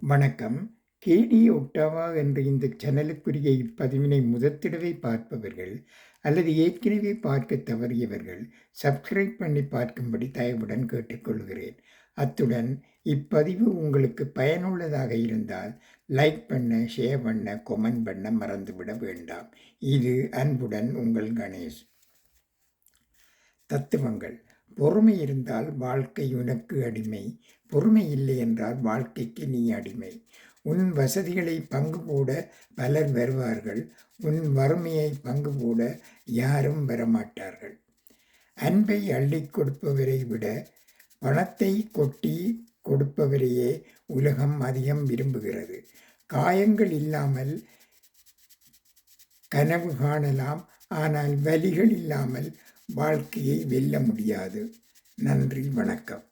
வணக்கம். கேடி ஒட்டாவா என்ற இந்த சேனலுக்குரிய இப்பதிவினை முதற்தடவை பார்ப்பவர்கள் அல்லது ஏற்கனவே பார்க்க தவறியவர்கள் சப்ஸ்கிரைப் பண்ணி பார்க்கும்படி தயவுடன் கேட்டுக்கொள்கிறேன். அத்துடன் இப்பதிவு உங்களுக்கு பயனுள்ளதாக இருந்தால் லைக் பண்ண, ஷேர் பண்ண, கொமெண்ட் பண்ண மறந்துவிட வேண்டாம். இது அன்புடன் உங்கள் கணேஷ். தத்துவங்கள். பொறுமை இருந்தால் வாழ்க்கை உனக்கு அடிமை, பொறுமை இல்லை என்றால் வாழ்க்கைக்கு நீ அடிமை. உன் வசதிகளை பங்கு போட பலர் வருவார்கள், உன் வறுமையை பங்கு போட யாரும் வரமாட்டார்கள். அன்பை அள்ளிக் கொடுப்பவரை விட பணத்தை கொட்டி கொடுப்பவரையே உலகம் அதிகம் விரும்புகிறது. காயங்கள் இல்லாமல் கனவு காணலாம், ஆனால் வலிகள் இல்லாமல் வாழ்க்கையை வெல்ல முடியாது. நன்றி, வணக்கம்.